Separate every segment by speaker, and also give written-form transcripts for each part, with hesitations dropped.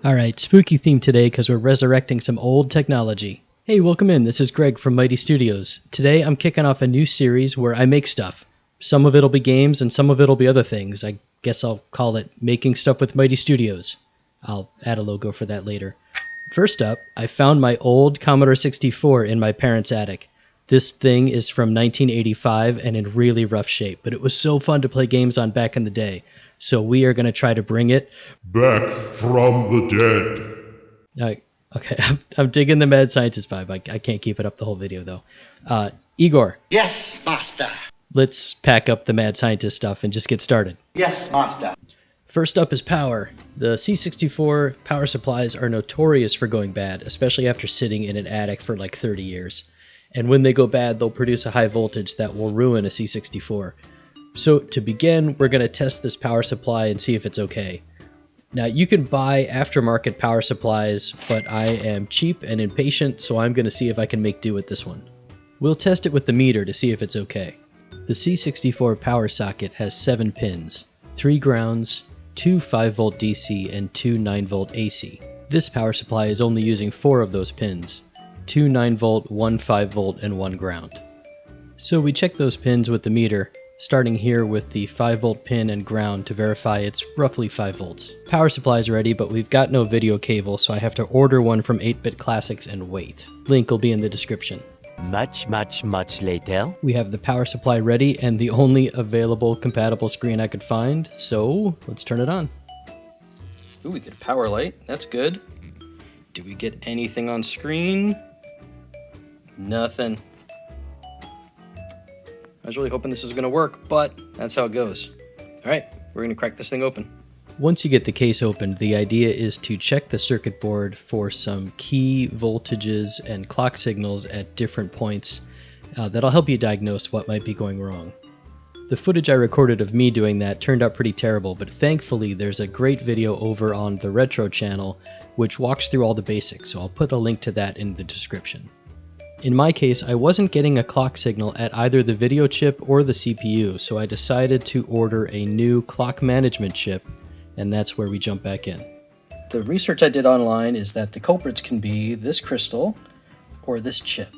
Speaker 1: Alright, spooky theme today because we're resurrecting some old technology. Hey, welcome in, this is Greg from Mighty Studios. Today I'm kicking off a new series where I make stuff. Some of it'll be games and some of it'll be other things. I guess I'll call it Making Stuff with Mighty Studios. I'll add a logo for that later. First up, I found my old Commodore 64 in my parents' attic. This thing is from 1985 and in really rough shape, but it was so fun to play games on back in the day. So we are going to try to bring it
Speaker 2: back from the dead.
Speaker 1: Okay, I'm digging the mad scientist vibe. I can't keep it up the whole video, though. Igor.
Speaker 3: Yes, master.
Speaker 1: Let's pack up the mad scientist stuff and just get started.
Speaker 3: Yes, master.
Speaker 1: First up is power. The C64 power supplies are notorious for going bad, especially after sitting in an attic for like 30 years. And when they go bad, they'll produce a high voltage that will ruin a C64. So to begin, we're going to test this power supply and see if it's okay. Now you can buy aftermarket power supplies, but I am cheap and impatient, so I'm going to see if I can make do with this one. We'll test it with the meter to see if it's okay. The C64 power socket has 7 pins, 3 grounds, 2 5V DC and 2 9V AC. This power supply is only using 4 of those pins, 2 9V, 1 5V, and 1 ground. So we check those pins with the meter, starting here with the 5V pin and ground to verify it's roughly 5V. Power supply is ready, but we've got no video cable, so I have to order one from 8-Bit Classics and wait. Link will be in the description.
Speaker 4: Much later.
Speaker 1: We have the power supply ready and the only available compatible screen I could find, so let's turn it on. Ooh, we get a power light. That's good. Do we get anything on screen? Nothing. I was really hoping this was going to work, but that's how it goes. All right, we're going to crack this thing open. Once you get the case opened, the idea is to check the circuit board for some key voltages and clock signals at different points. That'll help you diagnose what might be going wrong. The footage I recorded of me doing that turned out pretty terrible, but thankfully there's a great video over on the Retro channel which walks through all the basics, so I'll put a link to that in the description. In my case, I wasn't getting a clock signal at either the video chip or the CPU, so I decided to order a new clock management chip, and that's where we jump back in. The research I did online is that the culprits can be this crystal or this chip.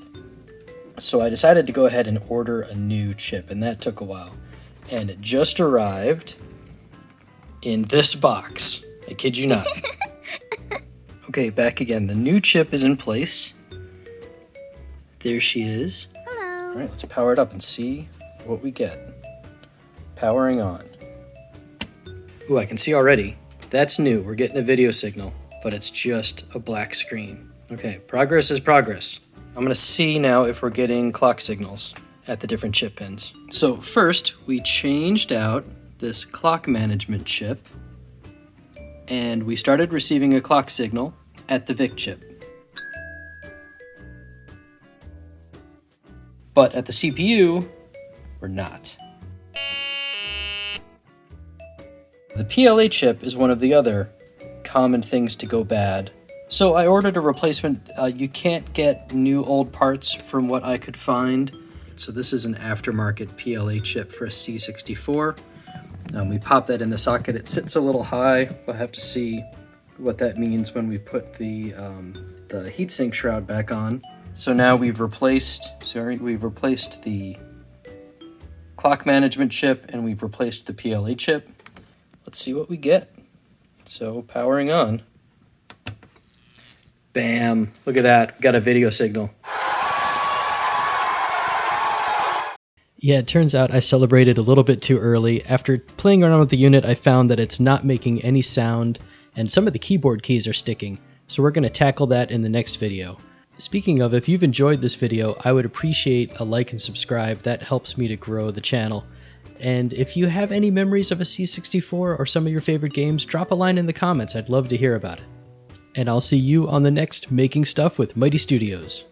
Speaker 1: So I decided to go ahead and order a new chip, and that took a while. And it just arrived in this box. I kid you not. Okay, back again. The new chip is in place. There she is.
Speaker 5: Hello.
Speaker 1: All right, let's power it up and see what we get. Powering on. Ooh, I can see already. That's new. We're getting a video signal, but it's just a black screen. Okay, progress is progress. I'm going to see now if we're getting clock signals at the different chip pins. So first, we changed out this clock management chip, and we started receiving a clock signal at the VIC chip. But at the CPU, we're not. The PLA chip is one of the other common things to go bad. So I ordered a replacement. You can't get new old parts from what I could find. So this is an aftermarket PLA chip for a C64. We pop that in the socket. It sits a little high. We'll have to see what that means when we put the heatsink shroud back on. So now we've replaced the clock management chip and we've replaced the PLA chip. Let's see what we get. So powering on. Bam, look at that, got a video signal. Yeah, it turns out I celebrated a little bit too early. After playing around with the unit, I found that it's not making any sound and some of the keyboard keys are sticking. So we're gonna tackle that in the next video. Speaking of, if you've enjoyed this video, I would appreciate a like and subscribe. That helps me to grow the channel. And if you have any memories of a C64 or some of your favorite games, drop a line in the comments. I'd love to hear about it. And I'll see you on the next Making Stuff with Mighty Studios.